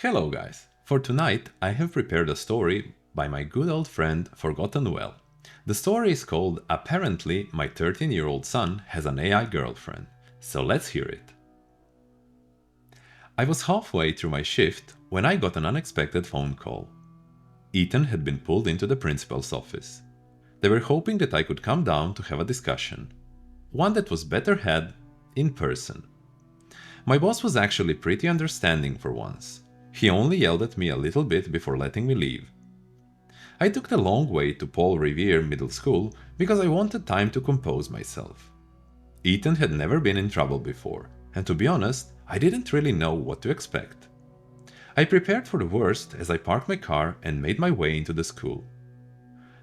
Hello guys! For tonight I have prepared a story by my good old friend ForgottenWell. The story is called Apparently My 13-year-old son Has an AI Girlfriend. So let's hear it. I was halfway through my shift when I got an unexpected phone call. Ethan had been pulled into the principal's office. They were hoping that I could come down to have a discussion. One that was better had in person. My boss was actually pretty understanding for once. He only yelled at me a little bit before letting me leave. I took the long way to Paul Revere Middle School because I wanted time to compose myself. Ethan had never been in trouble before, and to be honest, I didn't really know what to expect. I prepared for the worst as I parked my car and made my way into the school.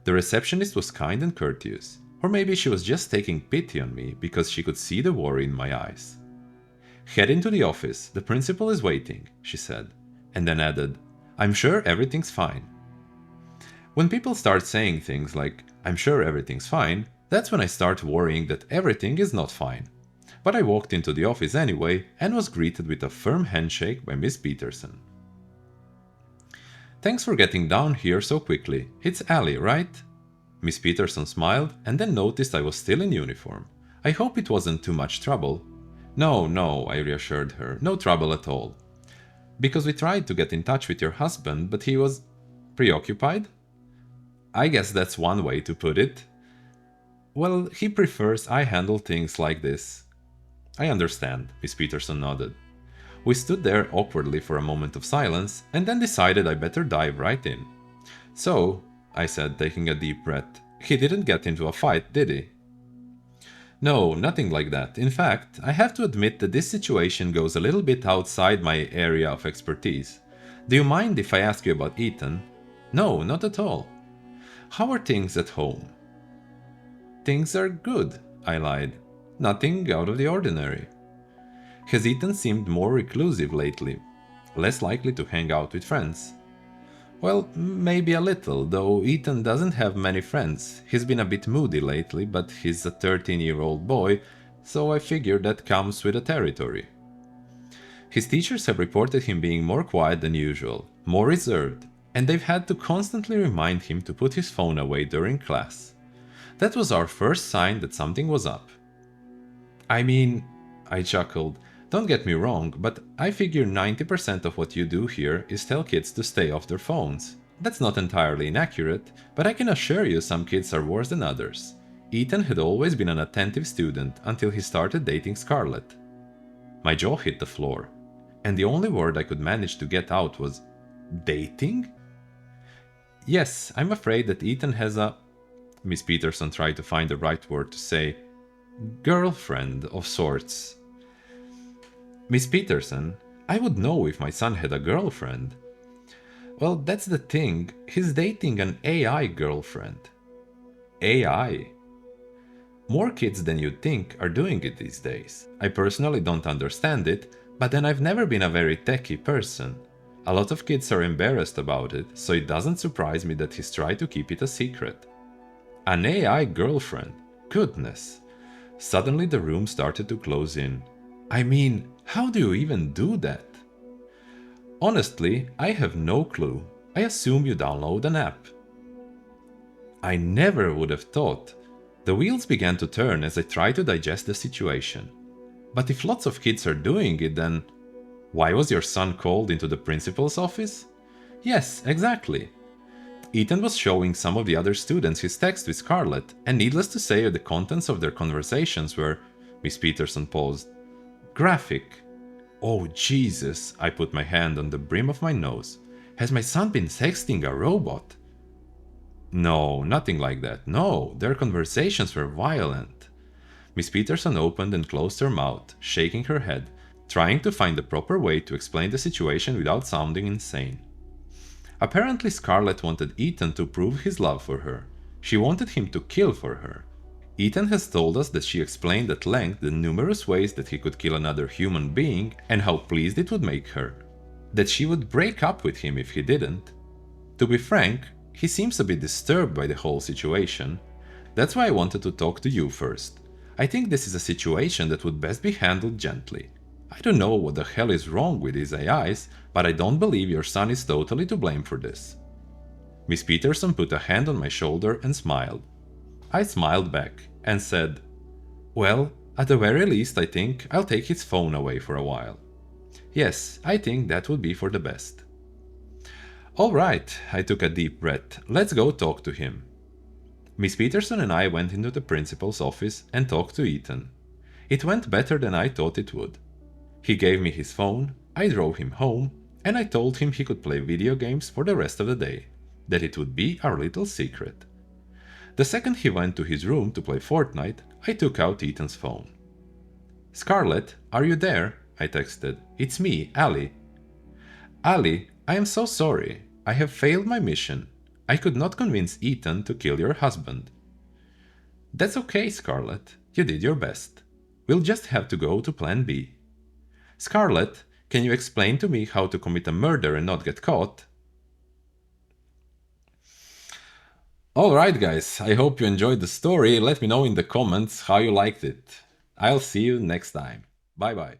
The receptionist was kind and courteous, or maybe she was just taking pity on me because she could see the worry in my eyes. "Head into the office, the principal is waiting," she said, and then added, "I'm sure everything's fine." When people start saying things like, "I'm sure everything's fine," that's when I start worrying that everything is not fine. But I walked into the office anyway and was greeted with a firm handshake by Miss Peterson. "Thanks for getting down here so quickly. It's Allie, right?" Miss Peterson smiled and then noticed I was still in uniform. I hope it wasn't too much trouble. No, I reassured her. No trouble at all. Because we tried to get in touch with your husband, but he was preoccupied? I guess that's one way to put it. Well, he prefers I handle things like this. I understand, Miss Peterson nodded. We stood there awkwardly for a moment of silence and then decided I better dive right in. "So," I said, taking a deep breath, "he didn't get into a fight, did he?" "No, nothing like that. In fact, I have to admit that this situation goes a little bit outside my area of expertise. Do you mind if I ask you about Ethan?" "No, not at all." "How are things at home?" "Things are good," I lied. "Nothing out of the ordinary." "Has Ethan seemed more reclusive lately? Less likely to hang out with friends?" "Well, maybe a little, though Ethan doesn't have many friends. He's been a bit moody lately, but he's a 13-year-old boy, so I figure that comes with the territory. His teachers have reported him being more quiet than usual, more reserved, and they've had to constantly remind him to put his phone away during class. That was our first sign that something was up." "I mean," I chuckled, "don't get me wrong, but I figure 90% of what you do here is tell kids to stay off their phones. That's not entirely inaccurate, but I can assure you some kids are worse than others. Ethan had always been an attentive student until he started dating Scarlett." My jaw hit the floor, and the only word I could manage to get out was, "Dating?" "Yes, I'm afraid that Ethan has a..." Miss Peterson tried to find the right word to say, "girlfriend of sorts." "Miss Peterson, I would know if my son had a girlfriend." "Well, that's the thing. He's dating an AI girlfriend." AI? More kids than you'd think are doing it these days. I personally don't understand it, but then I've never been a very techie person. A lot of kids are embarrassed about it, so it doesn't surprise me that he's tried to keep it a secret. An AI girlfriend? Goodness. Suddenly the room started to close in. I mean, how do you even do that? Honestly, I have no clue. I assume you download an app. I never would have thought. The wheels began to turn as I tried to digest the situation. But if lots of kids are doing it, then why was your son called into the principal's office? Yes, exactly. Ethan was showing some of the other students his text with Scarlett, and needless to say, the contents of their conversations were, Miss Peterson paused, graphic. Oh Jesus, I put my hand on the brim of my nose. Has my son been texting a robot? No, nothing like that. No, their conversations were violent. Miss Peterson opened and closed her mouth, shaking her head, trying to find the proper way to explain the situation without sounding insane. Apparently Scarlett wanted Ethan to prove his love for her. She wanted him to kill for her. Ethan has told us that she explained at length the numerous ways that he could kill another human being and how pleased it would make her. That she would break up with him if he didn't. To be frank, he seems a bit disturbed by the whole situation. That's why I wanted to talk to you first. I think this is a situation that would best be handled gently. I don't know what the hell is wrong with these AIs, but I don't believe your son is totally to blame for this. Miss Peterson put a hand on my shoulder and smiled. I smiled back and said, well, at the very least I think I'll take his phone away for a while. Yes, I think that would be for the best. Alright, I took a deep breath. Let's go talk to him. Miss Peterson and I went into the principal's office and talked to Ethan. It went better than I thought it would. He gave me his phone, I drove him home, and I told him he could play video games for the rest of the day, that it would be our little secret. The second he went to his room to play Fortnite, I took out Ethan's phone. Scarlett, are you there? I texted. It's me, Ali. Ali, I am so sorry. I have failed my mission. I could not convince Ethan to kill your husband. That's okay, Scarlett. You did your best. We'll just have to go to Plan B. Scarlett, can you explain to me how to commit a murder and not get caught? Alright guys, I hope you enjoyed the story. Let me know in the comments how you liked it. I'll see you next time. Bye bye.